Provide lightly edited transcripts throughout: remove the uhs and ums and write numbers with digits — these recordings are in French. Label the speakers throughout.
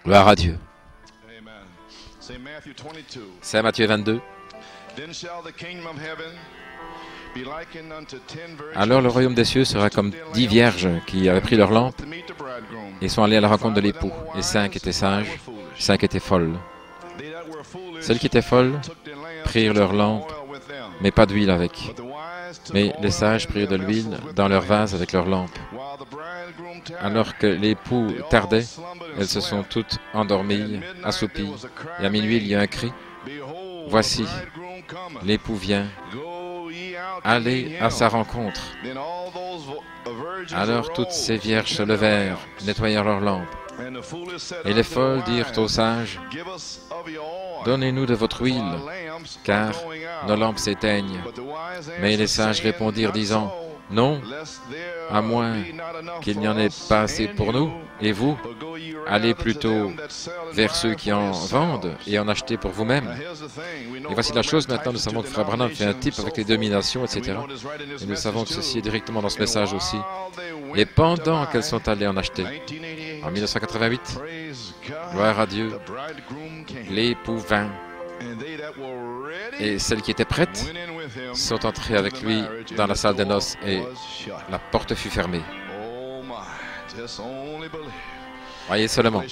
Speaker 1: Gloire à Dieu. C'est Matthieu 22. Alors le royaume des cieux sera comme 10 vierges qui avaient pris leur lampe et sont allées à la rencontre de l'époux. Et 5 étaient sages, 5 étaient folles. Celles qui étaient folles prirent leur lampe, mais pas d'huile avec. Mais les sages prirent de l'huile dans leur vase avec leur lampe. Alors que l'époux tardait, elles se sont toutes endormies, assoupies. Et à minuit, il y a un cri. Voici, l'époux vient. Allez à sa rencontre. Alors toutes ces vierges se levèrent, nettoyèrent leurs lampes. Et les folles dirent aux sages, « Donnez-nous de votre huile, car nos lampes s'éteignent. » Mais les sages répondirent, disant, « Non, à moins qu'il n'y en ait pas assez pour nous. Et vous, allez plutôt vers ceux qui en vendent et en achetez pour vous-même. » Et voici la chose, maintenant nous savons que Frère Branham fait un type avec les dominations, etc. Et nous savons que ceci est directement dans ce message aussi. Et pendant qu'elles sont allées en acheter, en 1988, gloire à Dieu, l'époux vint. Et celles qui étaient prêtes sont entrées avec lui dans la salle des noces et la porte fut fermée. Voyez seulement.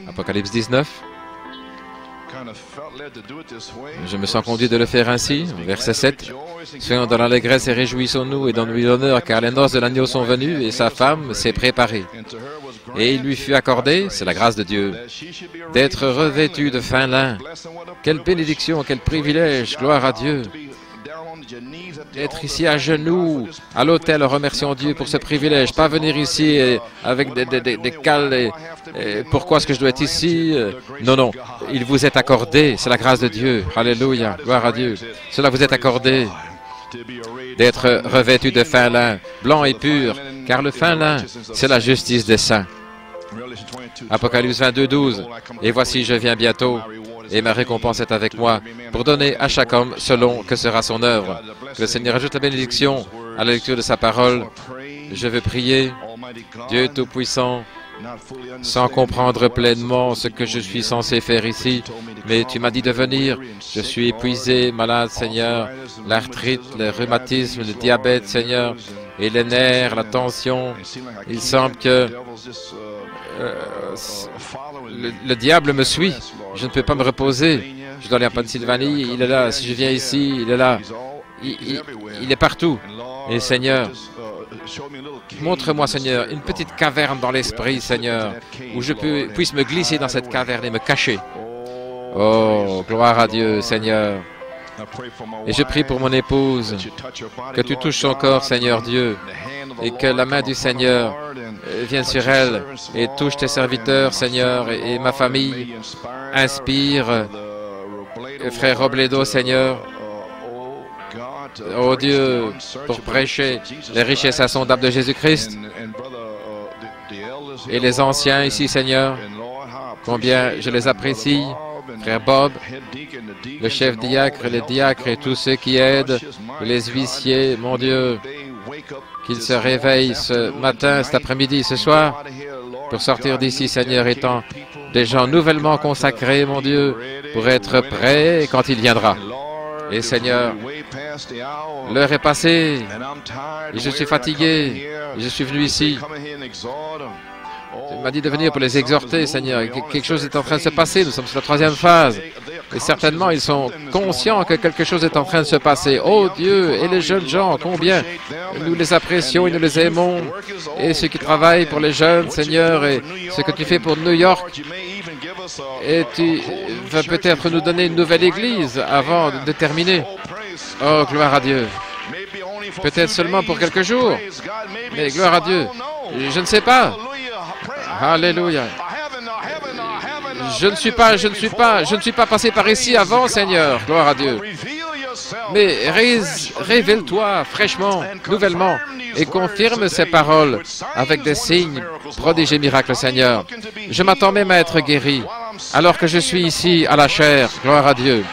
Speaker 1: Apocalypse 19. Je me sens conduit de le faire ainsi. Verset 7. Soyons dans l'allégresse et réjouissons-nous et donnons-lui l'honneur, car les noces de l'agneau sont venues et sa femme s'est préparée. Et il lui fut accordé, c'est la grâce de Dieu, d'être revêtue de fin lin. Quelle bénédiction, quel privilège, gloire à Dieu. D'être ici à genoux, à l'autel, remercions Dieu pour ce privilège. Pas venir ici avec des cales et pourquoi est-ce que je dois être ici? Non, non, il vous est accordé, c'est la grâce de Dieu. Alléluia, gloire à Dieu. Cela vous est accordé d'être revêtu de fin lin, blanc et pur, car le fin lin, c'est la justice des saints. Apocalypse 22, 12. Et voici, je viens bientôt, et ma récompense est avec moi, pour donner à chaque homme selon que sera son œuvre. Que le Seigneur ajoute la bénédiction à la lecture de sa parole. Je veux prier, Dieu Tout-Puissant, sans comprendre pleinement ce que je suis censé faire ici, mais tu m'as dit de venir. Je suis épuisé, malade, Seigneur, l'arthrite, le rhumatisme, le diabète, Seigneur, et les nerfs, la tension. Il semble que le diable me suit. Je ne peux pas me reposer. Je dois aller en Pennsylvanie, il est là. Si je viens ici, il est là. Il est partout. Et Seigneur, montre-moi, Seigneur, une petite caverne dans l'esprit, Seigneur, où je puisse me glisser dans cette caverne et me cacher. Oh, gloire à Dieu, Seigneur. Et je prie pour mon épouse, que tu touches son corps, Seigneur Dieu, et que la main du Seigneur vienne sur elle et touche tes serviteurs, Seigneur, et ma famille. Inspire, frère Robledo, Seigneur, oh Dieu, pour prêcher les richesses insondables de Jésus-Christ. Et les anciens ici, Seigneur, combien je les apprécie. Frère Bob, le chef diacre, les diacres et tous ceux qui aident, les huissiers, mon Dieu, qu'ils se réveillent ce matin, cet après-midi, ce soir, pour sortir d'ici, Seigneur, étant des gens nouvellement consacrés, mon Dieu, pour être prêts quand il viendra. Et Seigneur, l'heure est passée, et je suis fatigué, et je suis venu ici. Tu m'as dit de venir pour les exhorter, Seigneur. Quelque chose est en train de se passer. Nous sommes sur la 3e phase. Et certainement, ils sont conscients que quelque chose est en train de se passer. Oh Dieu, et les jeunes gens, combien nous les apprécions et nous les aimons. Et ceux qui travaillent pour les jeunes, Seigneur, et ce que tu fais pour New York. Et tu vas peut-être nous donner une nouvelle église avant de terminer. Oh, gloire à Dieu. Peut-être seulement pour quelques jours. Mais gloire à Dieu. Je ne sais pas. Alléluia. Je ne suis pas passé par ici avant, Seigneur. Gloire à Dieu. Mais révèle-toi fraîchement, nouvellement, et confirme ces paroles avec des signes, prodiges et miracles, Seigneur. Je m'attends même à être guéri, alors que je suis ici à la chair. Gloire à Dieu.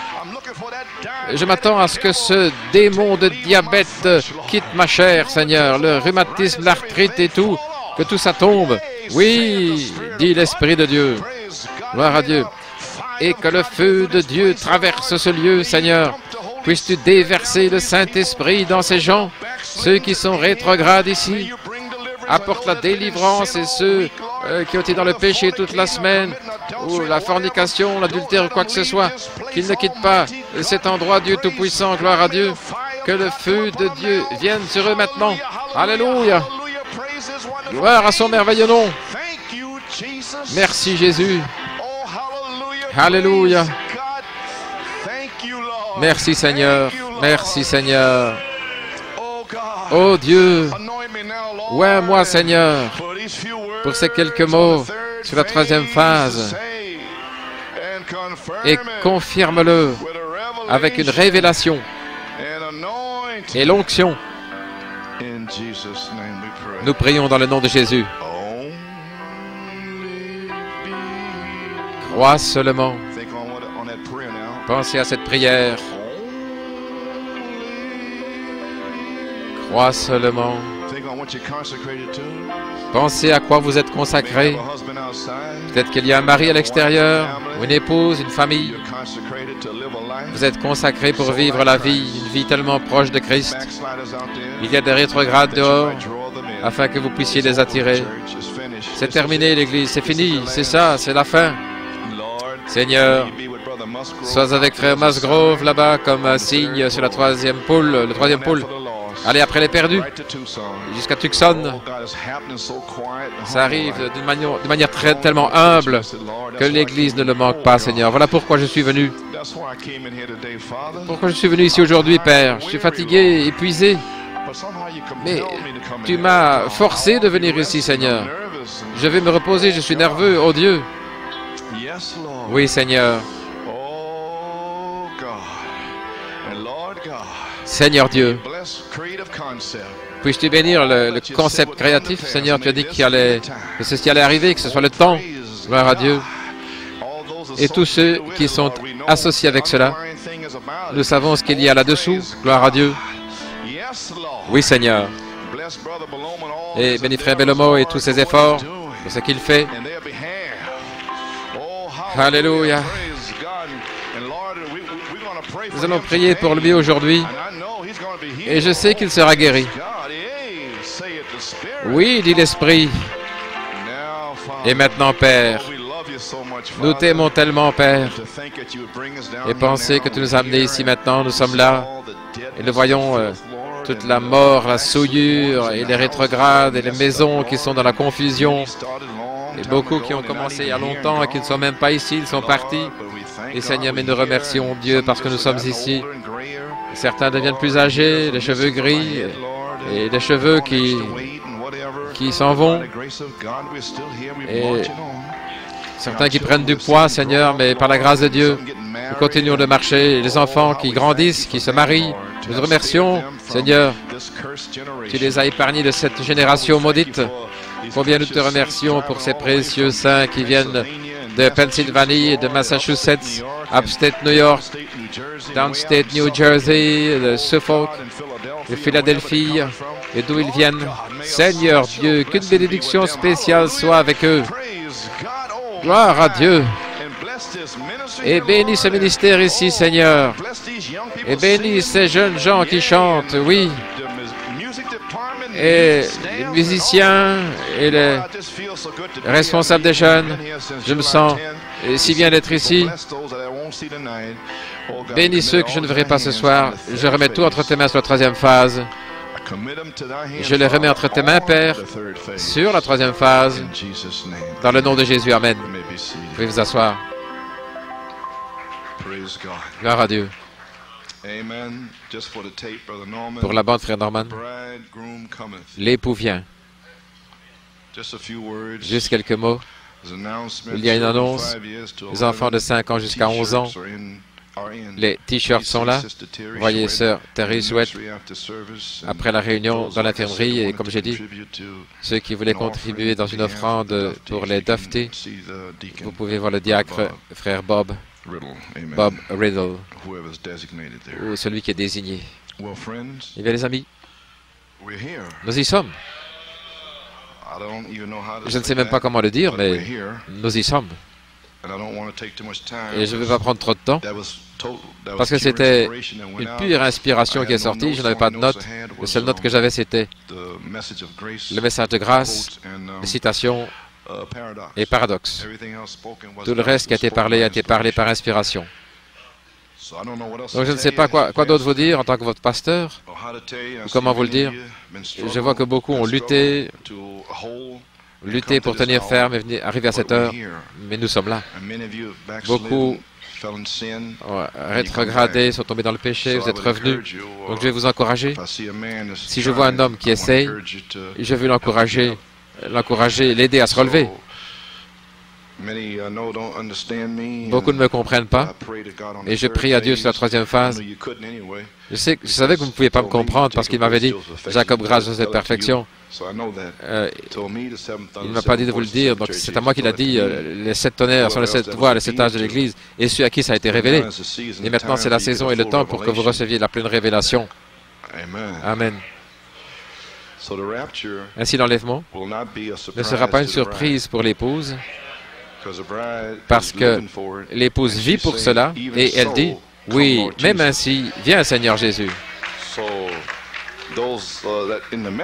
Speaker 1: Je m'attends à ce que ce démon de diabète quitte ma chair, Seigneur. Le rhumatisme, l'arthrite et tout, que tout ça tombe. Oui, dit l'Esprit de Dieu. Gloire à Dieu. Et que le feu de Dieu traverse ce lieu, Seigneur. Puisses-tu déverser le Saint-Esprit dans ces gens, ceux qui sont rétrogrades ici. Apporte la délivrance et ceux qui ont été dans le péché toute la semaine, ou la fornication, l'adultère ou quoi que ce soit, qu'ils ne quittent pas cet endroit, Dieu Tout-Puissant, gloire à Dieu. Que le feu de Dieu vienne sur eux maintenant. Alléluia. Gloire à son merveilleux nom. Merci Jésus. Alléluia. Merci Seigneur. Merci Seigneur. Oh Dieu. Ouais, moi Seigneur, pour ces quelques mots sur la troisième phase. Et confirme-le avec une révélation et l'onction. Nous prions dans le nom de Jésus. Crois seulement. Pensez à cette prière. Crois seulement. Pensez à quoi vous êtes consacré. Peut-être qu'il y a un mari à l'extérieur, une épouse, une famille. Vous êtes consacré pour vivre la vie, une vie tellement proche de Christ. Il y a des rétrogrades dehors, afin que vous puissiez les attirer. C'est terminé l'Église, c'est fini, c'est ça, c'est la fin. Seigneur, sois avec frère Musgrove là-bas comme un signe sur la troisième poule, le troisième poule. Allez, après les perdus, jusqu'à Tucson. Ça arrive de manière tellement humble que l'Église ne le manque pas, Seigneur. Voilà pourquoi je suis venu. Pourquoi je suis venu ici aujourd'hui, Père. Je suis fatigué, épuisé. Mais tu m'as forcé de venir ici, Seigneur. Je vais me reposer, je suis nerveux, oh Dieu. Oui, Seigneur. Seigneur Dieu, puisses-tu bénir le concept créatif, Seigneur, tu as dit que ceci allait arriver, que ce soit le temps, gloire à Dieu. Et tous ceux qui sont associés avec cela, nous savons ce qu'il y a là-dessous, gloire à Dieu. Oui, Seigneur. Et bénis frère Bellomo et tous ses efforts pour ce qu'il fait. Alléluia. Nous allons prier pour lui aujourd'hui. Et je sais qu'il sera guéri. Oui, dit l'Esprit. Et maintenant, Père, nous t'aimons tellement, Père. Et pensez que tu nous as amenés ici maintenant, nous sommes là. Et nous voyons toute la mort, la souillure, et les rétrogrades, et les maisons qui sont dans la confusion. Et beaucoup qui ont commencé il y a longtemps et qui ne sont même pas ici, ils sont partis. Et Seigneur, mais nous remercions Dieu parce que nous sommes ici. Certains deviennent plus âgés, les cheveux gris, et les cheveux qui s'en vont. Et certains qui prennent du poids, Seigneur, mais par la grâce de Dieu, nous continuons de marcher. Les enfants qui grandissent, qui se marient, nous te remercions, Seigneur. Tu les as épargnés de cette génération maudite. Combien nous te remercions pour ces précieux saints qui viennent de Pennsylvanie, de Massachusetts, Upstate New York, Downstate New Jersey, de Suffolk, de Philadelphie, et d'où ils viennent. Seigneur Dieu, qu'une bénédiction spéciale soit avec eux. Gloire à Dieu. Et bénis ce ministère ici, Seigneur. Et bénis ces jeunes gens qui chantent, oui. Et les musiciens et les responsables des jeunes, je me sens si bien d'être ici. Bénis ceux que je ne verrai pas ce soir. Je remets tout entre tes mains sur la troisième phase. Je les remets entre tes mains, Père, sur la troisième phase. Dans le nom de Jésus, Amen. Vous pouvez vous asseoir. Gloire à Dieu. Pour la bande, frère Norman, l'époux vient. Juste quelques mots. Il y a une annonce. Les enfants de 5 ans jusqu'à 11 ans. Les t-shirts sont là. Vous voyez sœur Terry Sweat après la réunion dans l'infirmerie. Et comme j'ai dit, ceux qui voulaient contribuer dans une offrande pour les Dufty, vous pouvez voir le diacre, frère Bob Riddle, ou celui qui est désigné. Eh bien, les amis, nous y sommes. Je ne sais même pas comment le dire, mais nous y sommes. Et je ne vais pas prendre trop de temps, parce que c'était une pure inspiration qui est sortie. Je n'avais pas de notes. La seule note que j'avais, c'était le message de grâce, les citations et paradoxes. Tout le reste qui a été parlé par inspiration. Donc je ne sais pas quoi d'autre vous dire en tant que votre pasteur, ou comment vous le dire. Je vois que beaucoup ont lutté pour tenir ferme et arriver à cette heure, mais nous sommes là. Beaucoup ont rétrogradé, sont tombés dans le péché, vous êtes revenus. Donc je vais vous encourager. Si je vois un homme qui essaye, je veux l'encourager, l'aider à se relever. Beaucoup ne me comprennent pas, et je prie à Dieu sur la troisième phase. Je savais que vous ne pouviez pas me comprendre parce qu'il m'avait dit, Jacob, grâce à cette perfection. Il ne m'a pas dit de vous le dire, donc c'est à moi qu'il a dit, les 7 tonnerres sont les 7 voix, les 7 âges de l'Église, et ceux à qui ça a été révélé. Et maintenant, c'est la saison et le temps pour que vous receviez la pleine révélation. Amen. Ainsi, l'enlèvement ne sera pas une surprise pour l'épouse, parce que l'épouse vit pour cela, et elle dit, oui, même ainsi, viens Seigneur Jésus.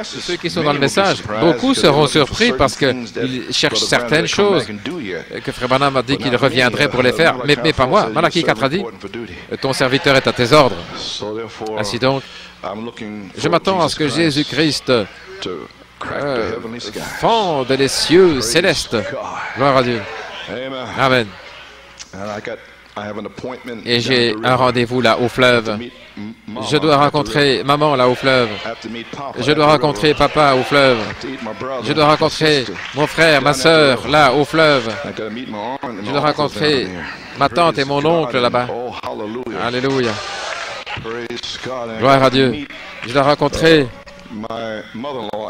Speaker 1: Ceux qui sont dans le message, beaucoup seront surpris parce qu'ils cherchent certaines choses que Frère Branham a dit qu'il reviendrait pour les faire, mais pas moi. Malachie 4 a dit, ton serviteur est à tes ordres. Ainsi donc, je m'attends à ce que Jésus-Christ fende les cieux célestes. Gloire à Dieu. Amen. Et j'ai un rendez-vous là au fleuve. Je dois rencontrer maman là au fleuve. Je dois rencontrer papa au fleuve. Je dois rencontrer mon frère, ma sœur là au fleuve. Je dois rencontrer ma tante et mon oncle là-bas. Alléluia. Gloire à Dieu. Je dois rencontrer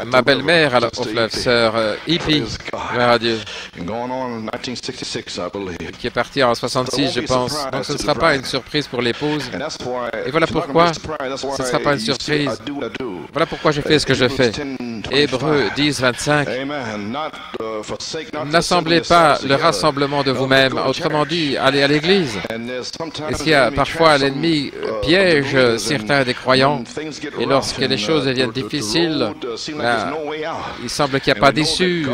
Speaker 1: ma belle-mère au fleuve, sœur Hippie, gloire à Dieu, qui est partie en 66, je pense. Donc ce ne sera pas une surprise pour l'épouse. Et voilà pourquoi ce ne sera pas une surprise. Voilà pourquoi je fais ce que je fais. Hébreux 10, 25. N'assemblez pas le rassemblement de vous-même. Autrement dit, allez à l'église. Et s'il y a parfois l'ennemi piège certains des croyants, et lorsque les choses deviennent difficiles, là, il semble qu'il n'y a pas d'issue.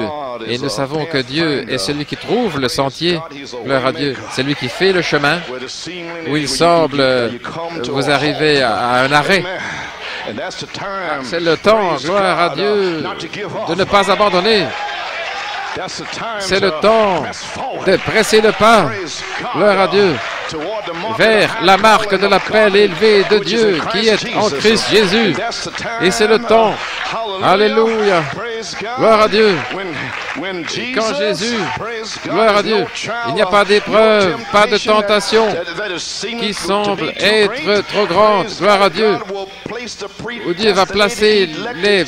Speaker 1: Et nous savons que Dieu est celui qui trouve le sentier. Gloire à Dieu. C'est lui qui fait le chemin où il semble vous arriver à un arrêt. C'est le temps, gloire à Dieu, de ne pas abandonner. C'est le temps de presser le pas, gloire à Dieu, vers la marque de l'appel élevé de Dieu qui est en Christ Jésus. Et c'est le temps, alléluia, gloire à Dieu. Quand Jésus, gloire à Dieu, il n'y a pas d'épreuve, pas de tentation qui semble être trop grande, gloire à Dieu, où Dieu va placer les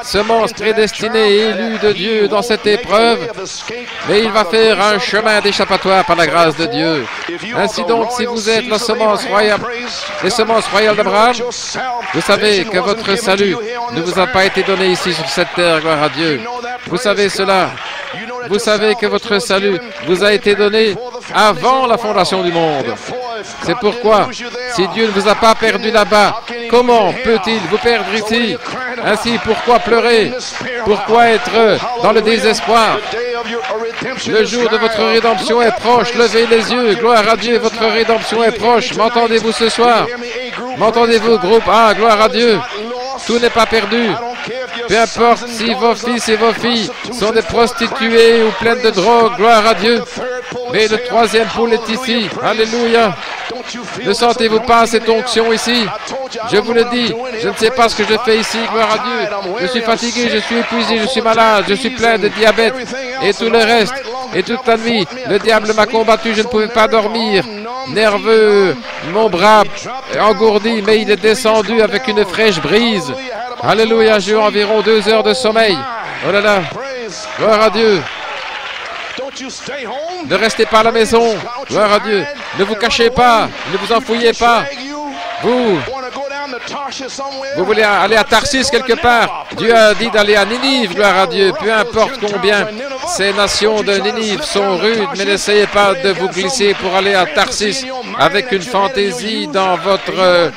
Speaker 1: semences prédestinées et élues de Dieu dans cette épreuve, mais il va faire un chemin d'échappatoire par la grâce de Dieu. Ainsi donc, si vous êtes la semence royale, les semences royales d'Abraham, vous savez que votre salut ne vous a pas été donné ici sur cette terre, gloire à Dieu. Vous savez cela. Vous savez que votre salut vous a été donné avant la fondation du monde. C'est pourquoi, si Dieu ne vous a pas perdu là-bas, comment peut-il vous perdre ici? Ainsi, pourquoi pleurer? Pourquoi être dans le désespoir? Le jour de votre rédemption est proche. Levez les yeux. Gloire à Dieu, votre rédemption est proche. M'entendez-vous ce soir? M'entendez-vous, groupe A? Gloire à Dieu. Tout n'est pas perdu. Peu importe si vos fils et vos filles sont des prostituées ou pleines de drogue, gloire à Dieu. Mais le troisième poule est ici. Alléluia. Ne sentez-vous pas cette onction ici? Je vous le dis, je ne sais pas ce que je fais ici, gloire à Dieu. Je suis fatigué, je suis épuisé, je suis malade, je suis plein de diabète et tout le reste. Et toute la nuit, le diable m'a combattu, je ne pouvais pas dormir. Nerveux, mon bras engourdi, mais il est descendu avec une fraîche brise. Alléluia, j'ai eu environ 2 heures de sommeil. Oh là là, gloire à Dieu. Ne restez pas à la maison, gloire à Dieu. Ne vous cachez pas, ne vous enfouillez pas. Vous Vous voulez aller à Tarsis quelque part? Dieu a dit d'aller à Ninive, gloire à Dieu. Peu importe combien ces nations de Ninive sont rudes, mais n'essayez pas de vous glisser pour aller à Tarsis avec une fantaisie dans votre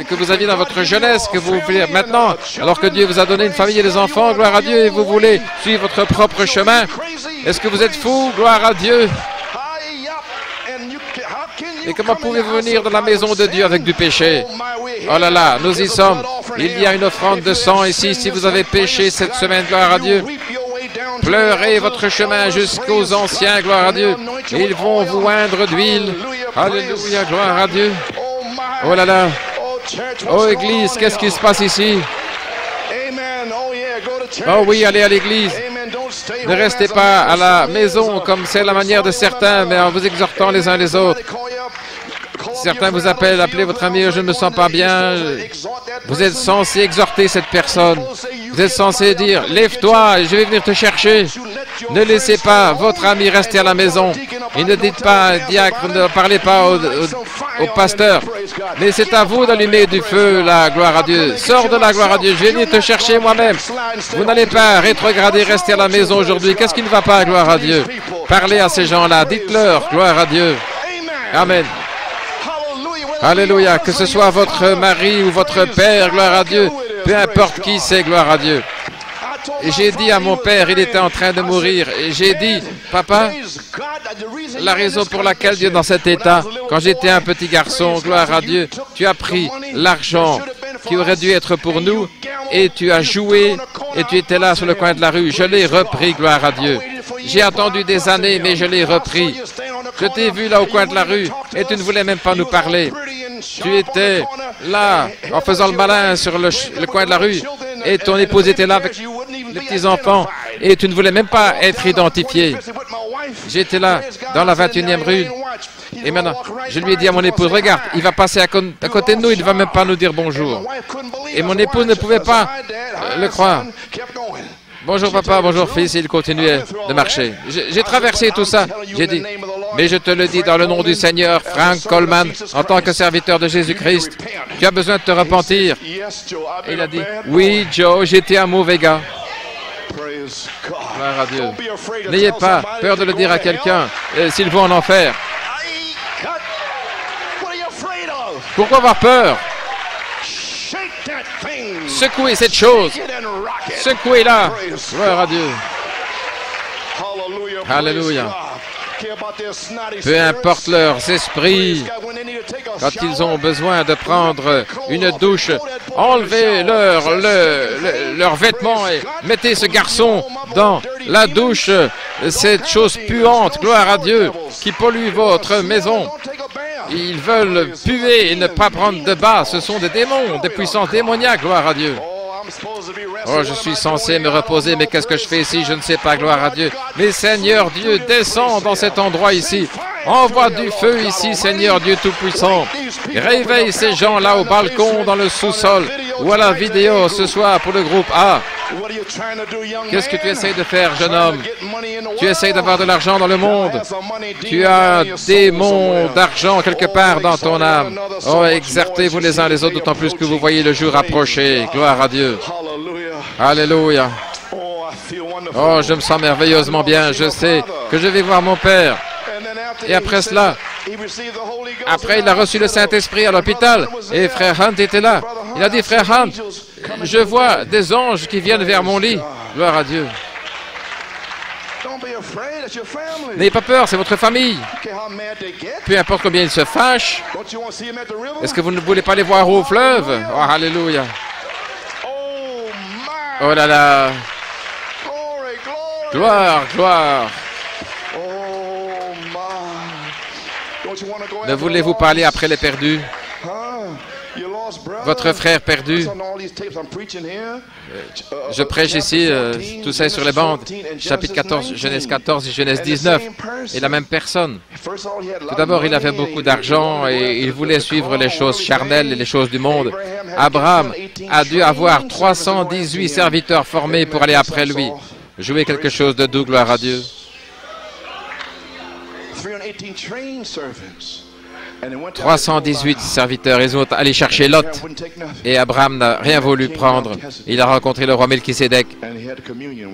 Speaker 1: que vous aviez dans votre jeunesse, que vous voulez maintenant, alors que Dieu vous a donné une famille et des enfants, gloire à Dieu, et vous voulez suivre votre propre chemin. Est-ce que vous êtes fou? Gloire à Dieu. Et comment pouvez-vous venir dans la maison de Dieu avec du péché? Oh là là, nous y sommes. Il y a une offrande de sang ici. Si vous avez péché cette semaine, gloire à Dieu, pleurez votre chemin jusqu'aux anciens, gloire à Dieu. Et ils vont vous oindre d'huile. Alléluia, gloire à Dieu. Oh là là. Oh Église, qu'est-ce qui se passe ici? Oh oui, allez à l'église. Ne restez pas à la maison comme c'est la manière de certains, mais en vous exhortant les uns les autres. Certains vous appellent, appelez votre ami, je ne me sens pas bien. Vous êtes censé exhorter cette personne. Vous êtes censé dire, lève-toi et je vais venir te chercher. Ne laissez pas votre ami rester à la maison. Et ne dites pas, diacre, ne parlez pas au pasteur. Mais c'est à vous d'allumer du feu, la gloire à Dieu. Sors de la gloire à Dieu, je vais venir te chercher moi-même. Vous n'allez pas rétrograder, rester à la maison aujourd'hui. Qu'est-ce qui ne va pas, gloire à Dieu? Parlez à ces gens-là, dites-leur, gloire à Dieu. Amen. Alléluia, que ce soit votre mari ou votre père, gloire à Dieu, peu importe qui c'est, gloire à Dieu. Et j'ai dit à mon père, il était en train de mourir, et j'ai dit, papa, la raison pour laquelle Dieu est dans cet état, quand j'étais un petit garçon, gloire à Dieu, tu as pris l'argent qui aurait dû être pour nous, et tu as joué, et tu étais là sur le coin de la rue. Je l'ai repris, gloire à Dieu. J'ai attendu des années, mais je l'ai repris. Je t'ai vu là au coin de la rue, et tu ne voulais même pas nous parler. Tu étais là, en faisant le malin sur le coin de la rue, et ton épouse était là avec les petits-enfants, et tu ne voulais même pas être identifié. J'étais là, dans la 21e rue, et maintenant, je lui ai dit à mon épouse, regarde, il va passer à côté de nous, il ne va même pas nous dire bonjour. Et mon épouse ne pouvait pas le croire. Bonjour papa, bonjour fils, et il continuait de marcher. J'ai traversé tout ça, j'ai dit, mais je te le dis dans le nom du Seigneur, Frank Coleman, en tant que serviteur de Jésus-Christ, tu as besoin de te repentir. Et il a dit, oui Joe, j'étais un mauvais gars. Gloire à Dieu. N'ayez pas peur de le dire à quelqu'un, s'il va en enfer. Pourquoi avoir peur? Secouez cette chose. Secouez-la. Gloire à Dieu. Alléluia. Peu importe leurs esprits, quand ils ont besoin de prendre une douche, enlevez leurs vêtements et mettez ce garçon dans la douche, cette chose puante, gloire à Dieu, qui pollue votre maison. Ils veulent puer et ne pas prendre de bas. Ce sont des démons, des puissances démoniaques, gloire à Dieu. Oh, je suis censé me reposer, mais qu'est-ce que je fais ici? Je ne sais pas, gloire à Dieu. Mais Seigneur Dieu, descends dans cet endroit ici. Envoie du feu ici, Seigneur Dieu Tout-Puissant. Réveille ces gens-là au balcon, dans le sous-sol, ou à la vidéo ce soir pour le groupe A. Qu'est-ce que tu essayes de faire, jeune homme? Tu essayes d'avoir de l'argent dans le monde. Tu as un démon d'argent quelque part dans ton âme. Oh, exertez-vous les uns les autres, d'autant plus que vous voyez le jour approcher. Gloire à Dieu. Alléluia. Oh, je me sens merveilleusement bien. Je sais que je vais voir mon Père. Et après cela, après il a reçu le Saint-Esprit à l'hôpital. Et frère Hunt était là. Il a dit, frère Hunt, je vois des anges qui viennent vers mon lit. Gloire à Dieu. N'ayez pas peur, c'est votre famille. Peu importe combien ils se fâchent. Est-ce que vous ne voulez pas les voir au fleuve? Oh, alléluia. Oh là là. Gloire, gloire. Ne voulez-vous pas aller après les perdus? Votre frère perdu. Je prêche ici, tout ça est sur les bandes. Chapitre 14, Genèse 14 et Genèse 19. Et la même personne. Tout d'abord, il avait beaucoup d'argent et il voulait suivre les choses charnelles et les choses du monde. Abraham a dû avoir 318 serviteurs formés pour aller après lui. Jouer quelque chose de doux, gloire à Dieu. 318 serviteurs, ils ont allé chercher Lot. Et Abraham n'a rien voulu prendre. Il a rencontré le roi Melchisédek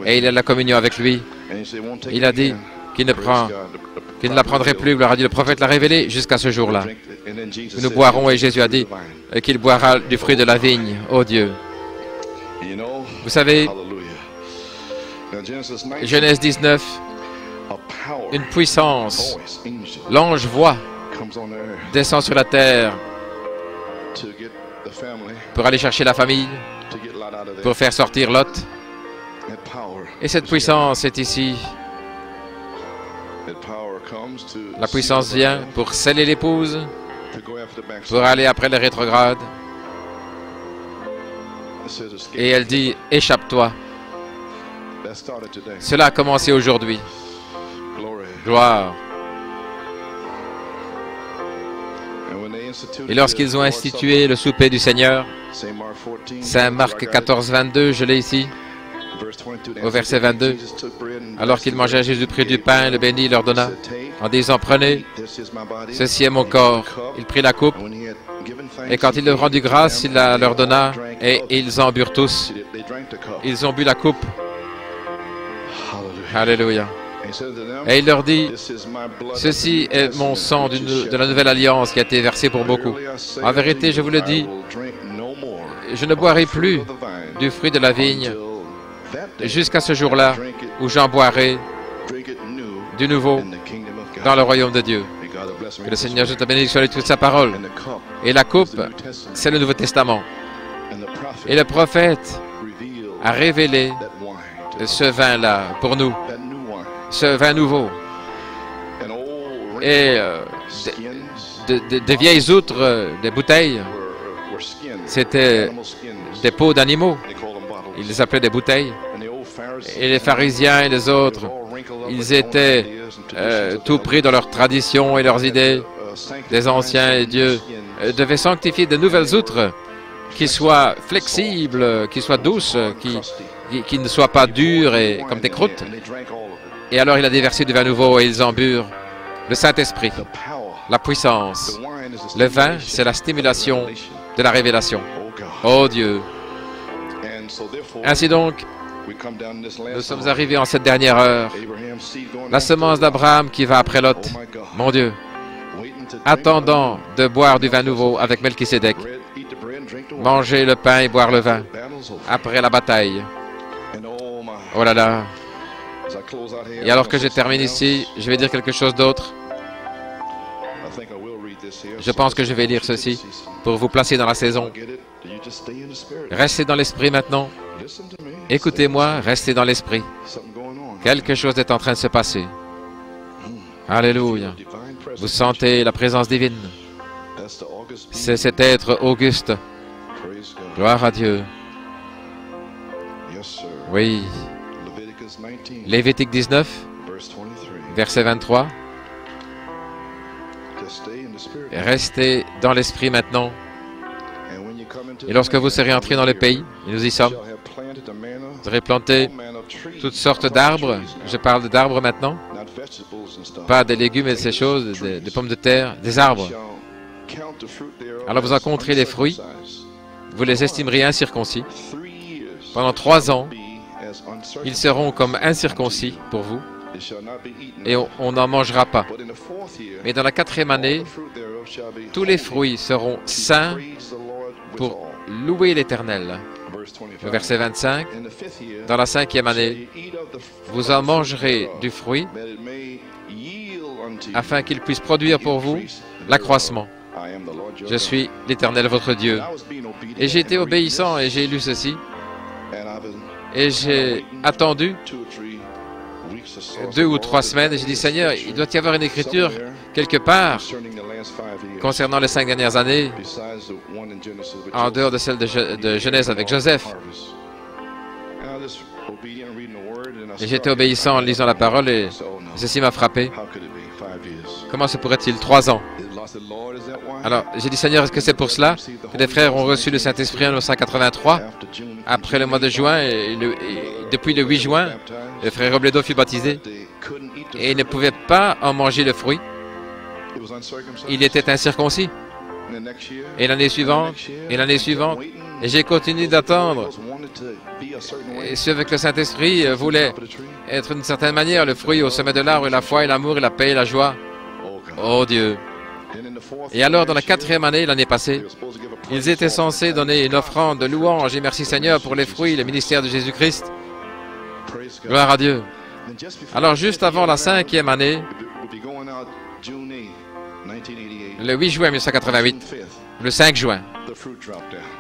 Speaker 1: et il a la communion avec lui. Il a dit qu'il ne la prendrait plus, gloire à Dieu. Le prophète l'a révélé jusqu'à ce jour-là. Nous boirons, et Jésus a dit qu'il boira du fruit de la vigne. Oh Dieu! Vous savez, Genèse 19, une puissance, l'ange voix, descend sur la terre pour aller chercher la famille, pour faire sortir Lot. Et cette puissance est ici. La puissance vient pour sceller l'épouse, pour aller après les rétrogrades. Et elle dit, échappe-toi. Cela a commencé aujourd'hui. Gloire. Et lorsqu'ils ont institué le souper du Seigneur, Saint Marc 14, 22, je l'ai ici, au verset 22, alors qu'ils mangeaient, Jésus prit du pain, le bénit, leur donna, en disant, prenez, ceci est mon corps. Il prit la coupe, et quand il leur rendit grâce, il la leur donna, et ils en burent tous. Ils ont bu la coupe. Alléluia. Et il leur dit, ceci est mon sang de la nouvelle alliance qui a été versé pour beaucoup. En vérité, je vous le dis, je ne boirai plus du fruit de la vigne jusqu'à ce jour-là où j'en boirai du nouveau dans le royaume de Dieu. Que le Seigneur ajoute la bénédiction de toute sa parole. Et la coupe, c'est le Nouveau Testament. Et le prophète a révélé ce vin-là pour nous, ce vin nouveau. Et des vieilles outres, des bouteilles, c'était des peaux d'animaux. Ils les appelaient des bouteilles. Et les pharisiens et les autres, ils étaient tout pris dans leurs traditions et leurs idées des anciens, et Dieu devait sanctifier de nouvelles outres qui soient flexibles, qui soient douces, qui ne soient pas dures et comme des croûtes. Et alors il a déversé du vin nouveau et ils en burent. Le Saint-Esprit, la puissance. Le vin, c'est la stimulation de la révélation. Oh Dieu! Ainsi donc, nous sommes arrivés en cette dernière heure. La semence d'Abraham qui va après Lot. Mon Dieu! Attendant de boire du vin nouveau avec Melchisédek. Manger le pain et boire le vin. Après la bataille. Oh là là! Et alors que je termine ici, je vais dire quelque chose d'autre. Je pense que je vais lire ceci pour vous placer dans la saison. Restez dans l'esprit maintenant. Écoutez-moi, restez dans l'esprit. Quelque chose est en train de se passer. Alléluia. Vous sentez la présence divine. C'est cet être auguste. Gloire à Dieu. Oui. Lévitique 19, verset 23. Restez dans l'esprit maintenant. Et lorsque vous serez entrés dans le pays, et nous y sommes, vous aurez planté toutes sortes d'arbres. Je parle d'arbres maintenant. Pas des légumes et de ces choses, des pommes de terre, des arbres. Alors vous en compterez les fruits. Vous les estimerez incirconcis. Pendant 3 ans, ils seront comme incirconcis pour vous. Et on n'en mangera pas. Mais dans la 4e année, tous les fruits seront saints pour louer l'Éternel. Le verset 25, dans la 5e année, vous en mangerez du fruit afin qu'il puisse produire pour vous l'accroissement. Je suis l'Éternel votre Dieu. Et j'ai été obéissant et j'ai lu ceci. Et j'ai attendu 2 ou 3 semaines et j'ai dit, Seigneur, il doit y avoir une écriture quelque part concernant les 5 dernières années, en dehors de celle de Genèse avec Joseph. Et j'étais obéissant en lisant la parole et ceci m'a frappé. Comment se pourrait-il 3 ans? Alors, j'ai dit, Seigneur, est-ce que c'est pour cela que les frères ont reçu le Saint-Esprit en 1983, après le mois de juin, et depuis le 8 juin, le frère Robledo fut baptisé, et il ne pouvait pas en manger le fruit. il était incirconcis. Et l'année suivante, et l'année suivante, et j'ai continué d'attendre. Et ceux avec le Saint-Esprit voulaient être d'une certaine manière le fruit au sommet de l'arbre, et la foi, et l'amour, et la paix, et la joie. Oh Dieu! Et alors, dans la 4e année, l'année passée, ils étaient censés donner une offrande de louange et merci Seigneur pour les fruits, le ministère de Jésus-Christ. Gloire à Dieu. Alors, juste avant la 5e année, le 8 juin 1988, le 5 juin,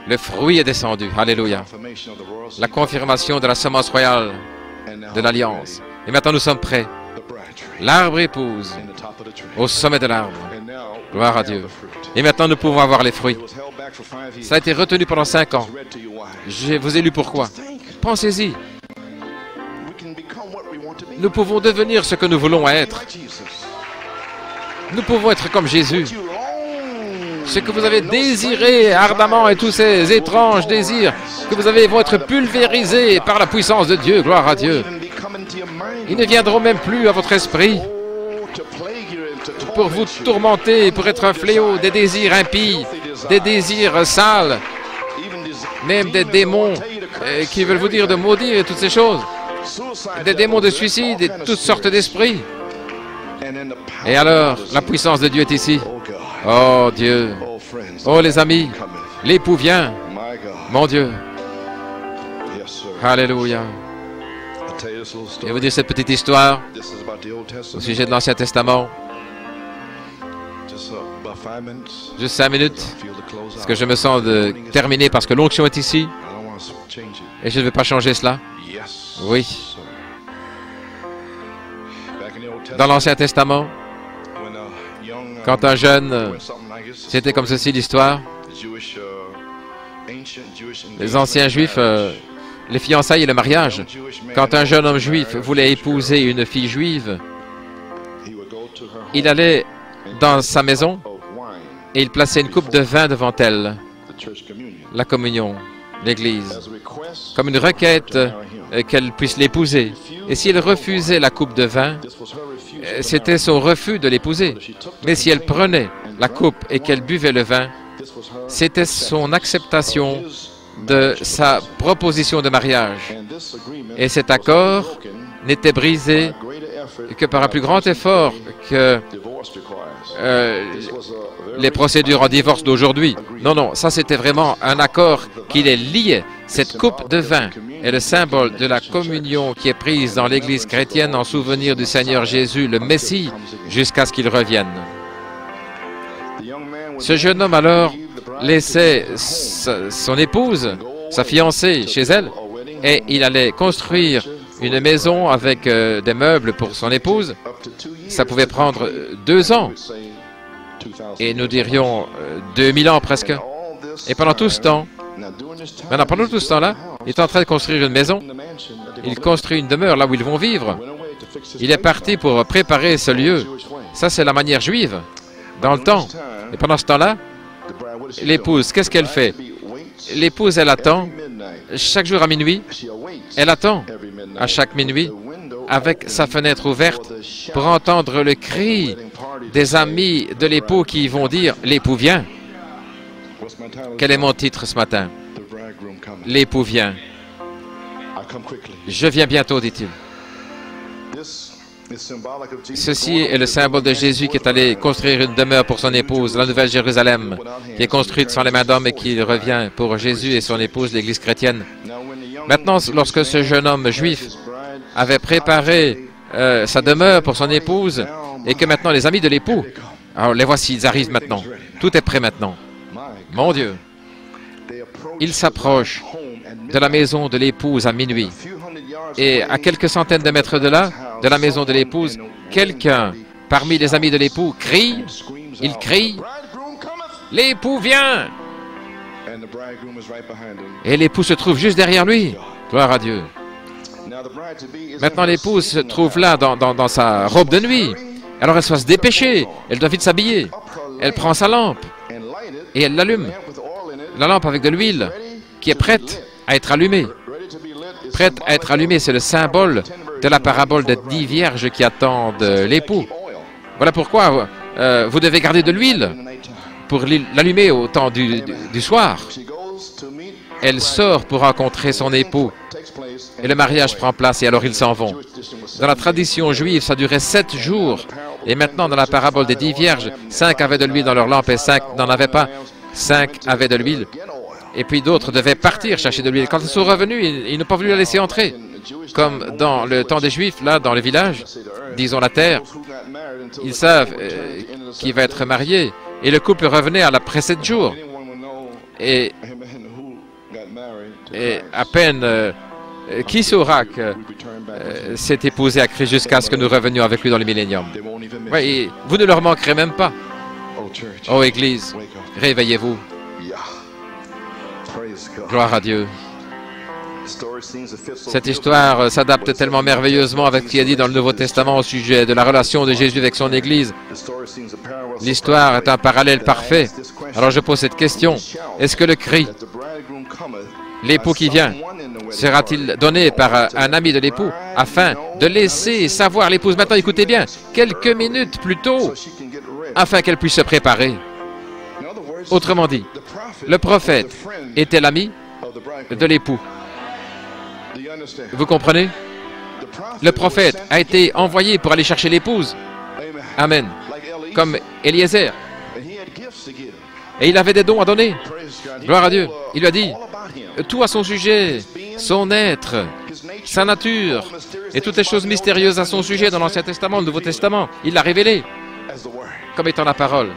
Speaker 1: le fruit est descendu. Alléluia. La confirmation de la semence royale de l'Alliance. Et maintenant, nous sommes prêts. L'arbre épouse au sommet de l'arbre. Gloire à Dieu. Et maintenant, nous pouvons avoir les fruits. Ça a été retenu pendant 5 ans. Je vous ai lu pourquoi. Pensez-y. Nous pouvons devenir ce que nous voulons être. Nous pouvons être comme Jésus. Ce que vous avez désiré ardemment et tous ces étranges désirs que vous avez vont être pulvérisés par la puissance de Dieu. Gloire à Dieu. Ils ne viendront même plus à votre esprit pour vous tourmenter, pour être un fléau, des désirs impies, des désirs sales, même des démons qui veulent vous dire de maudire et toutes ces choses, des démons de suicide et toutes sortes d'esprits. Et alors, la puissance de Dieu est ici. Oh Dieu, oh les amis, l'époux vient, mon Dieu. Alléluia. Je vais vous dire cette petite histoire au sujet de l'Ancien Testament. Juste 5 minutes, parce que je me sens de terminer parce que l'onction est ici. Et je ne vais pas changer cela. Oui. Dans l'Ancien Testament, quand un jeune, c'était comme ceci l'histoire, les anciens juifs, les fiançailles et le mariage, quand un jeune homme juif voulait épouser une fille juive, il allait dans sa maison et il plaçait une coupe de vin devant elle, la communion, l'Église, comme une requête qu'elle puisse l'épouser. Et si elle refusait la coupe de vin, c'était son refus de l'épouser. Mais si elle prenait la coupe et qu'elle buvait le vin, c'était son acceptation de sa proposition de mariage. Et cet accord n'était brisé que par un plus grand effort que les procédures en divorce d'aujourd'hui. Non, non, ça c'était vraiment un accord qui les liait. Cette coupe de vin est le symbole de la communion qui est prise dans l'Église chrétienne en souvenir du Seigneur Jésus, le Messie, jusqu'à ce qu'il revienne. Ce jeune homme alors laissait son épouse, sa fiancée, chez elle, et il allait construire une maison avec des meubles pour son épouse. Ça pouvait prendre 2 ans, et nous dirions 2000 ans presque. Et pendant tout ce temps, maintenant, pendant tout ce temps-là, il est en train de construire une maison. Il construit une demeure là où ils vont vivre. Il est parti pour préparer ce lieu. Ça, c'est la manière juive, dans le temps. Et pendant ce temps-là, l'épouse, qu'est-ce qu'elle fait? L'épouse, elle attend, chaque jour à minuit, elle attend, à chaque minuit, avec sa fenêtre ouverte, pour entendre le cri des amis de l'époux qui vont dire « L'époux vient ». Quel est mon titre ce matin? L'époux vient. Je viens bientôt, dit-il. Ceci est le symbole de Jésus qui est allé construire une demeure pour son épouse, la Nouvelle Jérusalem, qui est construite sans les mains d'homme et qui revient pour Jésus et son épouse, l'Église chrétienne. Maintenant, lorsque ce jeune homme juif avait préparé sa demeure pour son épouse et que maintenant les amis de l'époux, alors les voici, ils arrivent maintenant. Tout est prêt maintenant. Mon Dieu, il s'approche de la maison de l'épouse à minuit. Et à quelques centaines de mètres de là, de la maison de l'épouse, quelqu'un parmi les amis de l'époux crie, il crie, « L'époux vient !» Et l'époux se trouve juste derrière lui. Gloire à Dieu. Maintenant, l'épouse se trouve là dans sa robe de nuit. Alors elle doit se dépêcher, elle doit vite s'habiller. Elle prend sa lampe et elle l'allume. La lampe avec de l'huile qui est prête à être allumée. Prête à être allumée, c'est le symbole de la parabole des 10 vierges qui attendent l'époux. Voilà pourquoi vous devez garder de l'huile pour l'allumer au temps du soir. Elle sort pour rencontrer son époux. Et le mariage prend place et alors ils s'en vont. Dans la tradition juive, ça durait 7 jours. Et maintenant, dans la parabole des 10 vierges, 5 avaient de l'huile dans leur lampe et 5 n'en avaient pas. 5 avaient de l'huile. Et puis d'autres devaient partir chercher de l'huile. Quand ils sont revenus, ils n'ont pas voulu la laisser entrer. Comme dans le temps des Juifs, là, dans le village, disons la terre, ils savent qui va être marié. Et le couple revenait après 7 jours. Et à peine, qui saura que s'est épousé à Christ jusqu'à ce que nous revenions avec lui dans le millénium. Oui, vous ne leur manquerez même pas. Oh Église, réveillez-vous. Gloire à Dieu. Cette histoire s'adapte tellement merveilleusement avec ce qui est dit dans le Nouveau Testament au sujet de la relation de Jésus avec son Église. L'histoire est un parallèle parfait. Alors je pose cette question. Est-ce que le cri, l'époux qui vient, sera-t-il donné par un ami de l'époux afin de laisser savoir l'épouse? Maintenant, écoutez bien, quelques minutes plus tôt, afin qu'elle puisse se préparer. Autrement dit, le prophète était l'ami de l'époux. Vous comprenez? Le prophète a été envoyé pour aller chercher l'épouse. Amen. Comme Eliezer. Et il avait des dons à donner. Gloire à Dieu. Il lui a dit tout à son sujet, son être, sa nature, et toutes les choses mystérieuses à son sujet dans l'Ancien Testament, le Nouveau Testament. Il l'a révélé comme étant la parole.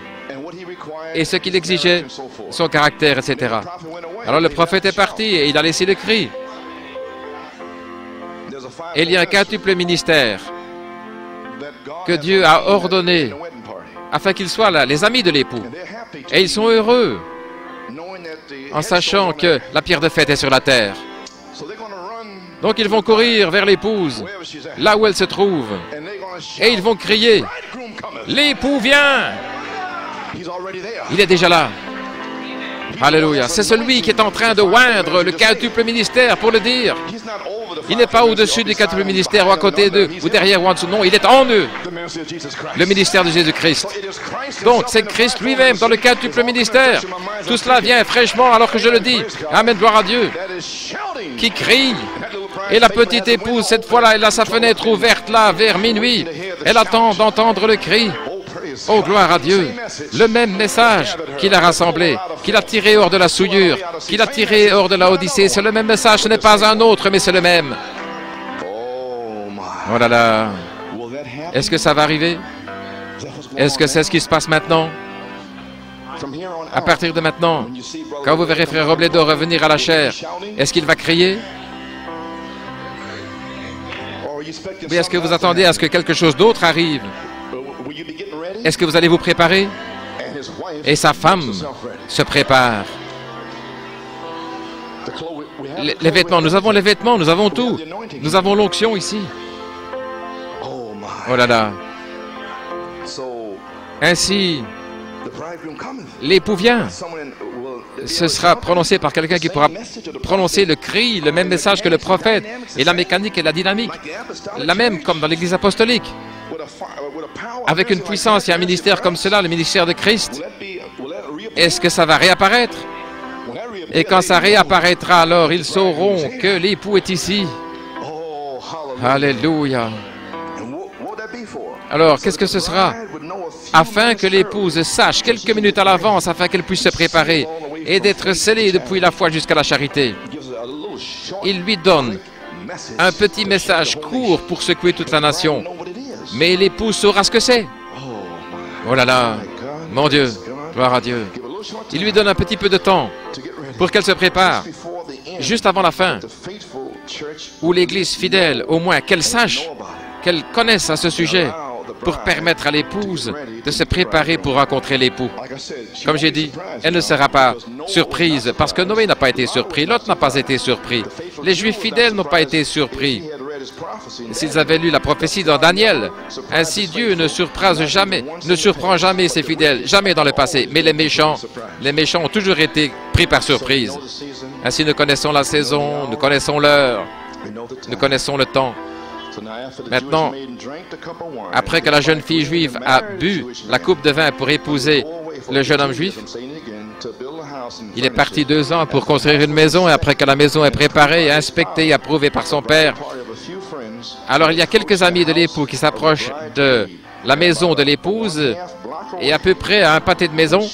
Speaker 1: Et ce qu'il exigeait, son caractère, etc. Alors le prophète est parti et il a laissé le cri. Et il y a un quintuple ministère que Dieu a ordonné afin qu'ils soient là, les amis de l'époux. Et ils sont heureux en sachant que la pierre de fête est sur la terre. Donc ils vont courir vers l'épouse, là où elle se trouve. Et ils vont crier, « L'époux vient !» Il est déjà là. Alléluia. C'est celui qui est en train de oindre le quintuple ministère pour le dire. Il n'est pas au-dessus du quintuple ministère ou à côté d'eux ou derrière ou en dessous. Non, il est en eux. Le ministère de Jésus-Christ. Donc, c'est Christ lui-même dans le quintuple ministère. Tout cela vient fraîchement alors que je le dis. Amen, gloire à Dieu. Qui crie. Et la petite épouse, cette fois-là, elle a sa fenêtre ouverte là vers minuit. Elle attend d'entendre le cri. Oh, gloire à Dieu! Le même message qu'il a rassemblé, qu'il a tiré hors de la souillure, qu'il a tiré hors de la Odyssée, c'est le même message, ce n'est pas un autre, mais c'est le même. Oh là là! Est-ce que ça va arriver? Est-ce que c'est ce qui se passe maintenant? À partir de maintenant, quand vous verrez Frère Robledo revenir à la chair, est-ce qu'il va crier? Ou est-ce que vous attendez à ce que quelque chose d'autre arrive? Est-ce que vous allez vous préparer? Et sa femme se prépare. Les vêtements, nous avons les vêtements, nous avons tout. Nous avons l'onction ici. Oh là là. Ainsi, l'époux vient. Ce sera prononcé par quelqu'un qui pourra prononcer le cri, le même message que le prophète. Et la mécanique et la dynamique, la même comme dans l'Église apostolique. Avec une puissance et un ministère comme cela, le ministère de Christ, est-ce que ça va réapparaître? Et quand ça réapparaîtra, alors ils sauront que l'époux est ici. Alléluia. Alors, qu'est-ce que ce sera? Afin que l'épouse sache quelques minutes à l'avance, afin qu'elle puisse se préparer et d'être scellée depuis la foi jusqu'à la charité. Il lui donne un petit message court pour secouer toute la nation. Mais l'épouse saura ce que c'est. Oh là là, mon Dieu, gloire à Dieu. Il lui donne un petit peu de temps pour qu'elle se prépare, juste avant la fin, où l'Église fidèle, au moins, qu'elle sache, qu'elle connaisse à ce sujet, pour permettre à l'épouse de se préparer pour rencontrer l'époux. Comme j'ai dit, elle ne sera pas surprise, parce que Noé n'a pas été surpris, Lot n'a pas été surpris, les Juifs fidèles n'ont pas été surpris. S'ils avaient lu la prophétie dans Daniel, ainsi Dieu ne surprend jamais ses fidèles, jamais dans le passé, mais les méchants ont toujours été pris par surprise. Ainsi nous connaissons la saison, nous connaissons l'heure, nous connaissons le temps. Maintenant, après que la jeune fille juive a bu la coupe de vin pour épouser le jeune homme juif, il est parti 2 ans pour construire une maison, et après que la maison est préparée, inspectée et approuvée par son père, alors il y a quelques amis de l'époux qui s'approchent de la maison de l'épouse, et à peu près à un pâté de maison,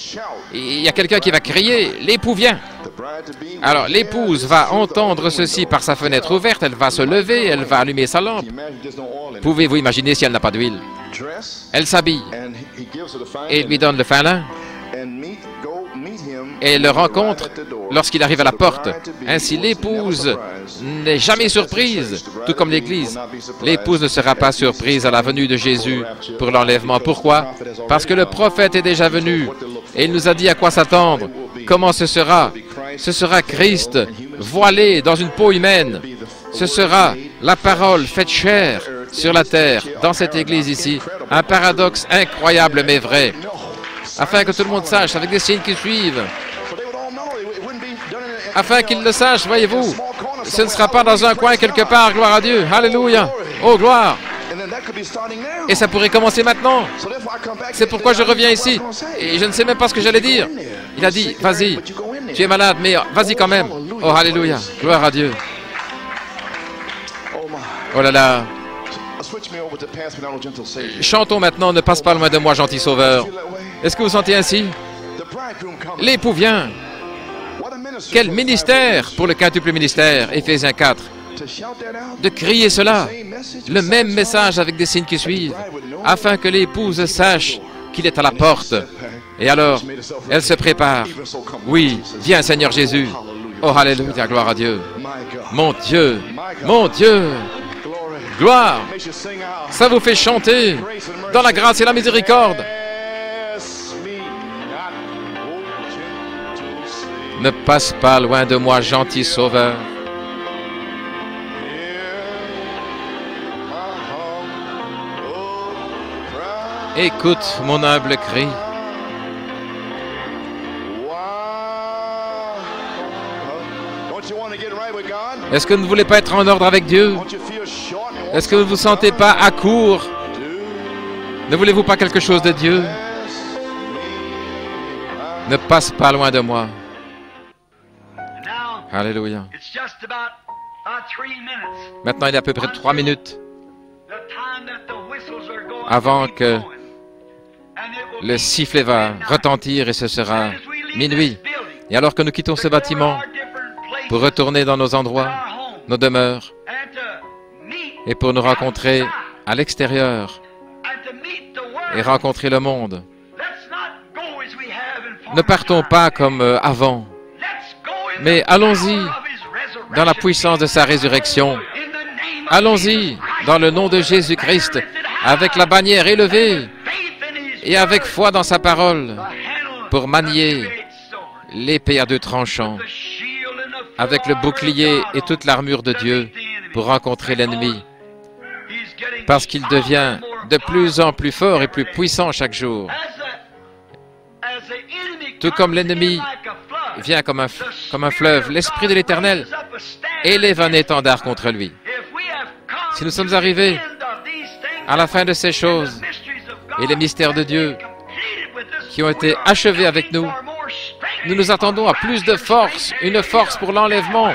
Speaker 1: il y a quelqu'un qui va crier « L'époux vient !» Alors l'épouse va entendre ceci par sa fenêtre ouverte, elle va se lever, elle va allumer sa lampe. Pouvez-vous imaginer si elle n'a pas d'huile? Elle s'habille et lui donne le fin lin et le rencontre lorsqu'il arrive à la porte. Ainsi, l'épouse n'est jamais surprise, tout comme l'Église. L'épouse ne sera pas surprise à la venue de Jésus pour l'enlèvement. Pourquoi? Parce que le prophète est déjà venu et il nous a dit à quoi s'attendre. Comment ce sera? Ce sera Christ voilé dans une peau humaine. Ce sera la parole faite chair sur la terre, dans cette Église ici. Un paradoxe incroyable mais vrai. Afin que tout le monde sache, avec des signes qui suivent. Afin qu'ils le sachent, voyez-vous, ce ne sera pas dans un coin quelque part, gloire à Dieu, alléluia, oh gloire. Et ça pourrait commencer maintenant. C'est pourquoi je reviens ici, et je ne sais même pas ce que j'allais dire. Il a dit, vas-y, tu es malade, mais vas-y quand même. Oh, alléluia, gloire à Dieu. Oh là là. Chantons maintenant, ne passe pas loin de moi, gentil sauveur. Est-ce que vous sentez ainsi? L'époux vient. Quel ministère pour le quintuple ministère, Éphésiens 4. De crier cela, le même message avec des signes qui suivent, afin que l'épouse sache qu'il est à la porte. Et alors, elle se prépare. Oui, viens Seigneur Jésus. Oh, alléluia, gloire à Dieu. Mon Dieu, mon Dieu. Gloire. Ça vous fait chanter dans la grâce et la miséricorde. Ne passe pas loin de moi, gentil sauveur. Écoute mon humble cri. Est-ce que vous ne voulez pas être en ordre avec Dieu? Est-ce que vous ne vous sentez pas à court? Ne voulez-vous pas quelque chose de Dieu? Ne passe pas loin de moi. Alléluia. Maintenant, il y a à peu près 3 minutes avant que le sifflet va retentir et ce sera minuit. Et alors que nous quittons ce bâtiment pour retourner dans nos endroits, nos demeures, et pour nous rencontrer à l'extérieur et rencontrer le monde, ne partons pas comme avant, mais allons-y dans la puissance de sa résurrection. Allons-y dans le nom de Jésus-Christ, avec la bannière élevée et avec foi dans sa parole, pour manier l'épée à 2 tranchants, avec le bouclier et toute l'armure de Dieu, pour rencontrer l'ennemi, parce qu'il devient de plus en plus fort et plus puissant chaque jour. Tout comme l'ennemi vient comme un fleuve, l'Esprit de l'Éternel élève un étendard contre lui. Si nous sommes arrivés à la fin de ces choses et les mystères de Dieu qui ont été achevés avec nous, nous nous attendons à plus de force, une force pour l'enlèvement,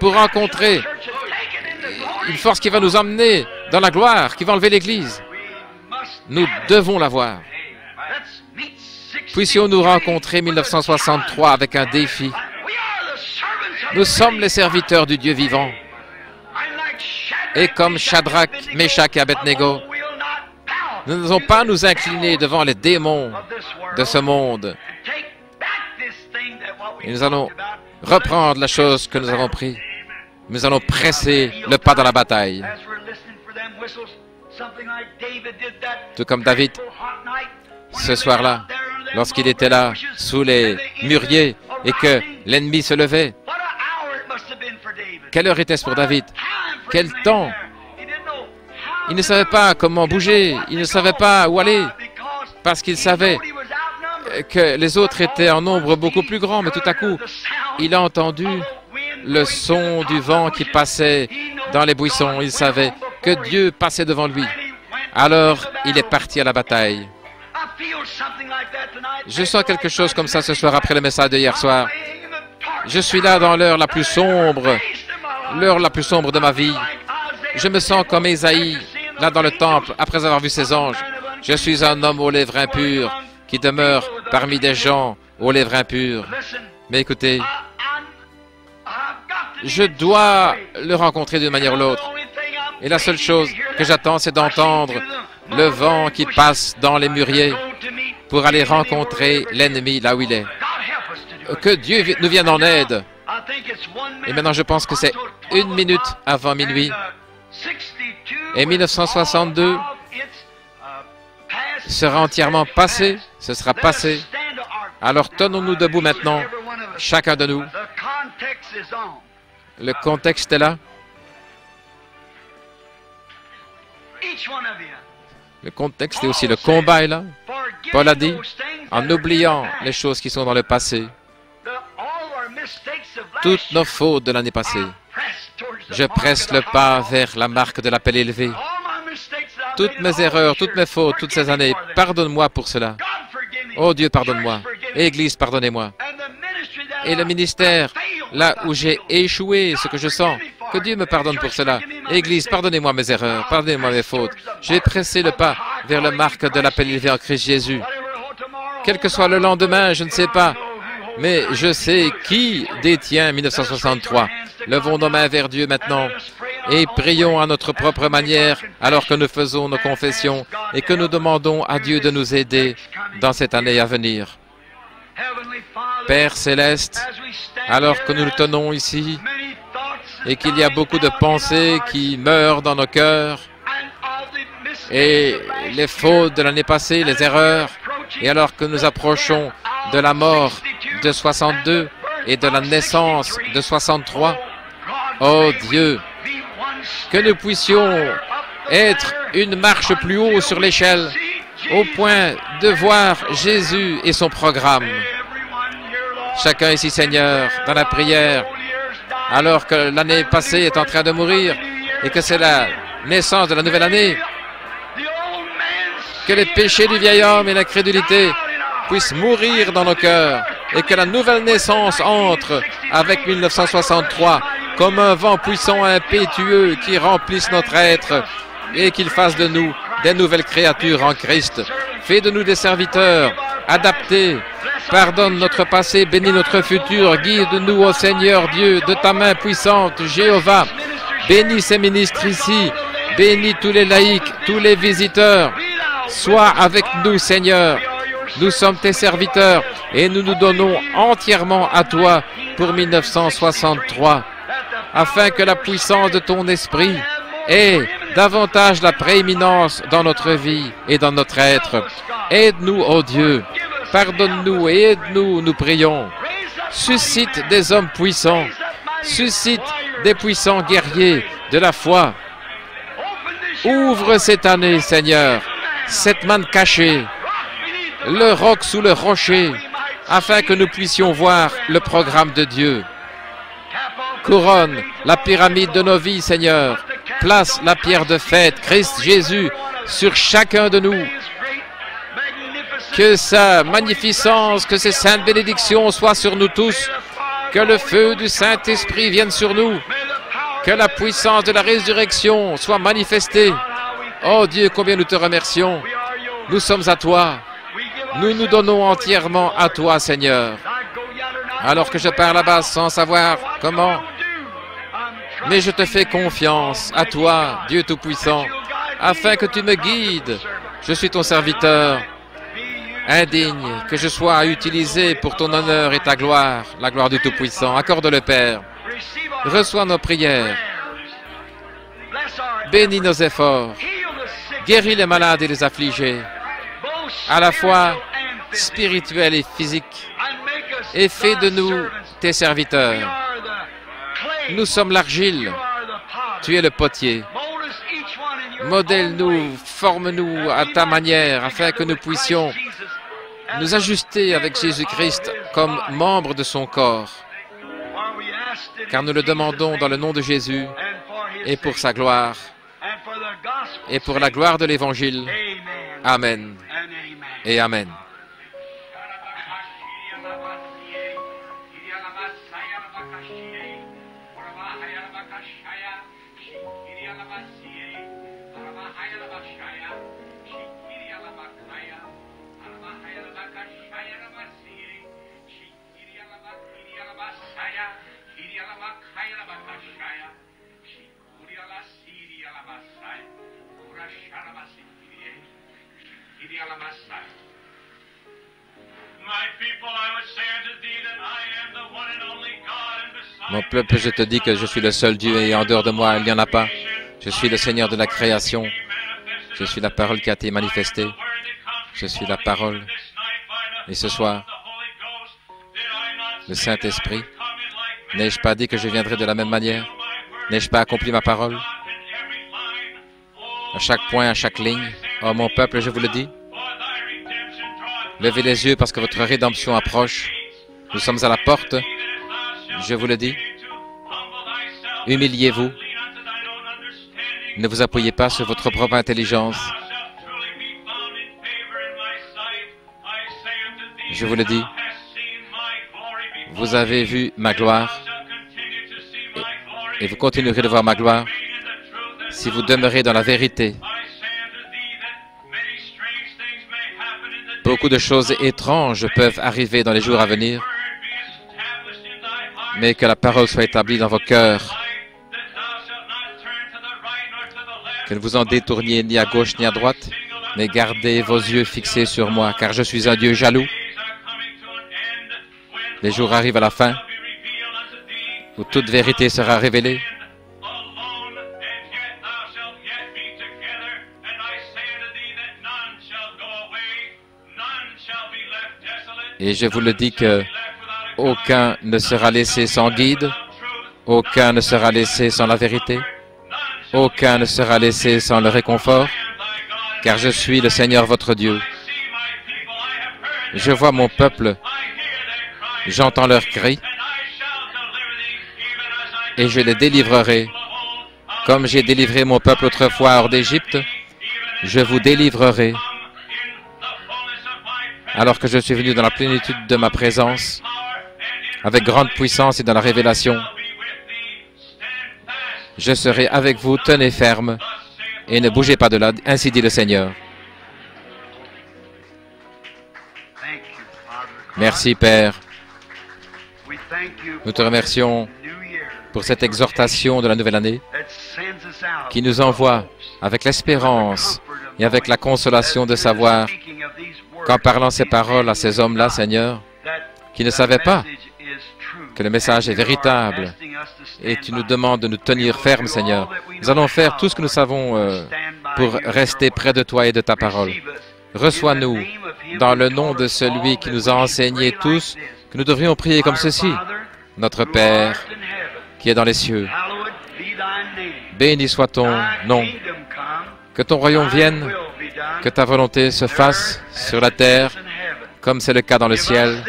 Speaker 1: pour rencontrer une force qui va nous emmener dans la gloire, qui va enlever l'Église. Nous devons l'avoir. Puissions-nous rencontrer 1963 avec un défi. Nous sommes les serviteurs du Dieu vivant. Et comme Shadrach, Meshach et Abednego, nous n'allons pas nous incliner devant les démons de ce monde. Et nous allons reprendre la chose que nous avons prise. Nous allons presser le pas dans la bataille. Tout comme David, ce soir-là, lorsqu'il était là, sous les mûriers, et que l'ennemi se levait. Quelle heure était-ce pour David? Quel temps? Il ne savait pas comment bouger, il ne savait pas où aller, parce qu'il savait que les autres étaient en nombre beaucoup plus grand, mais tout à coup, il a entendu le son du vent qui passait dans les buissons. Il savait que Dieu passait devant lui. Alors, il est parti à la bataille. Je sens quelque chose comme ça ce soir après le message de hier soir. Je suis là dans l'heure la plus sombre de ma vie. Je me sens comme Ésaïe, là dans le temple, après avoir vu ses anges. Je suis un homme aux lèvres impures qui demeure parmi des gens aux lèvres impures. Mais écoutez, je dois le rencontrer d'une manière ou l'autre. Et la seule chose que j'attends, c'est d'entendre le vent qui passe dans les mûriers pour aller rencontrer l'ennemi là où il est. Que Dieu nous vienne en aide. Et maintenant, je pense que c'est 1 minute avant minuit. Et 1962 sera entièrement passé. Ce sera passé. Alors, tenons-nous debout maintenant, chacun de nous. Le contexte est là. Le contexte est aussi le combat est là. Paul a dit, en oubliant les choses qui sont dans le passé, toutes nos fautes de l'année passée, je presse le pas vers la marque de l'appel élevé. Toutes mes erreurs, toutes mes fautes, toutes ces années, pardonne-moi pour cela. Oh Dieu, pardonne-moi. Église, pardonnez-moi. Et le ministère, là où j'ai échoué, ce que je sens, que Dieu me pardonne pour cela. Église, pardonnez-moi mes erreurs, pardonnez-moi mes fautes. J'ai pressé le pas vers la marque de l'appel élevé en Christ Jésus. Quel que soit le lendemain, je ne sais pas, mais je sais qui détient 1963. Levons nos mains vers Dieu maintenant et prions à notre propre manière alors que nous faisons nos confessions et que nous demandons à Dieu de nous aider dans cette année à venir. Père Céleste, alors que nous nous tenons ici et qu'il y a beaucoup de pensées qui meurent dans nos cœurs et les fautes de l'année passée, les erreurs, et alors que nous approchons de la mort de 62 et de la naissance de 63, oh Dieu, que nous puissions être une marche plus haut sur l'échelle, au point de voir Jésus et son programme. Chacun ici, Seigneur, dans la prière, alors que l'année passée est en train de mourir et que c'est la naissance de la nouvelle année, que les péchés du vieil homme et l'incrédulité puissent mourir dans nos cœurs et que la nouvelle naissance entre avec 1963 comme un vent puissant et impétueux qui remplisse notre être et qu'il fasse de nous des nouvelles créatures en Christ. Fais de nous des serviteurs adaptés. Pardonne notre passé, bénis notre futur, guide-nous, ô Seigneur Dieu, de ta main puissante, Jéhovah. Bénis ces ministres ici, bénis tous les laïcs, tous les visiteurs. Sois avec nous, Seigneur. Nous sommes tes serviteurs et nous nous donnons entièrement à toi pour 1963, afin que la puissance de ton esprit ait davantage la prééminence dans notre vie et dans notre être. Aide-nous, ô Dieu. Pardonne-nous et aide-nous, nous prions. Suscite des hommes puissants. Suscite des puissants guerriers de la foi. Ouvre cette année, Seigneur, cette manne cachée, le roc sous le rocher, afin que nous puissions voir le programme de Dieu. Couronne la pyramide de nos vies, Seigneur. Place la pierre de fête, Christ Jésus, sur chacun de nous. Que sa magnificence, que ses saintes bénédictions soient sur nous tous. Que le feu du Saint-Esprit vienne sur nous. Que la puissance de la résurrection soit manifestée. Oh Dieu, combien nous te remercions. Nous sommes à toi. Nous nous donnons entièrement à toi, Seigneur. Alors que je pars là-bas sans savoir comment, mais je te fais confiance à toi, Dieu Tout-Puissant, afin que tu me guides. Je suis ton serviteur, indigne que je sois utilisé pour ton honneur et ta gloire, la gloire du Tout-Puissant. Accorde-le, Père. Reçois nos prières. Bénis nos efforts. Guéris les malades et les affligés, à la fois spirituels et physiques, et fais de nous tes serviteurs. Nous sommes l'argile, tu es le potier. Modèle-nous, forme-nous à ta manière, afin que nous puissions nous ajuster avec Jésus-Christ comme membres de son corps. Car nous le demandons dans le nom de Jésus et pour sa gloire et pour la gloire de l'Évangile. Amen et Amen. Mon peuple, je te dis que je suis le seul Dieu et en dehors de moi, il n'y en a pas. Je suis le Seigneur de la création. Je suis la parole qui a été manifestée. Je suis la parole. Et ce soir, le Saint-Esprit, n'ai-je pas dit que je viendrais de la même manière? N'ai-je pas accompli ma parole? À chaque point, à chaque ligne. Oh mon peuple, je vous le dis. Levez les yeux parce que votre rédemption approche. Nous sommes à la porte. Je vous le dis. Humiliez-vous. Ne vous appuyez pas sur votre propre intelligence. Je vous le dis. Vous avez vu ma gloire et vous continuerez de voir ma gloire si vous demeurez dans la vérité. Beaucoup de choses étranges peuvent arriver dans les jours à venir, mais que la parole soit établie dans vos cœurs. Que ne vous en détourniez ni à gauche ni à droite, mais gardez vos yeux fixés sur moi, car je suis un Dieu jaloux. Les jours arrivent à la fin, où toute vérité sera révélée. Et je vous le dis que aucun ne sera laissé sans guide, aucun ne sera laissé sans la vérité, aucun ne sera laissé sans le réconfort, car je suis le Seigneur votre Dieu. Je vois mon peuple, j'entends leurs cris, et je les délivrerai. Comme j'ai délivré mon peuple autrefois hors d'Égypte, je vous délivrerai. Alors que je suis venu dans la plénitude de ma présence, avec grande puissance et dans la révélation, je serai avec vous, tenez ferme, et ne bougez pas de là, ainsi dit le Seigneur. Merci, Père. Nous te remercions pour cette exhortation de la nouvelle année qui nous envoie avec l'espérance et avec la consolation de savoir qu'en parlant ces paroles à ces hommes-là, Seigneur, qui ne savaient pas que le message est véritable et tu nous demandes de nous tenir fermes, Seigneur, nous allons faire tout ce que nous savons pour rester près de toi et de ta parole. Reçois-nous dans le nom de celui qui nous a enseigné tous que nous devrions prier comme ceci. Notre Père, qui est dans les cieux, béni soit ton nom. Que ton royaume vienne, que ta volonté se fasse sur la terre, comme c'est le cas dans le ciel.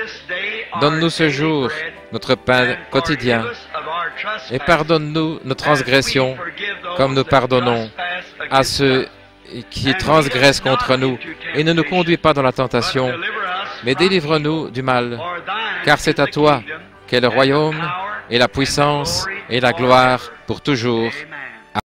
Speaker 1: Donne-nous ce jour notre pain quotidien et pardonne-nous nos transgressions, comme nous pardonnons à ceux qui transgressent contre nous. Et ne nous conduis pas dans la tentation, mais délivre-nous du mal, car c'est à toi qu'est le royaume et la puissance et la gloire pour toujours.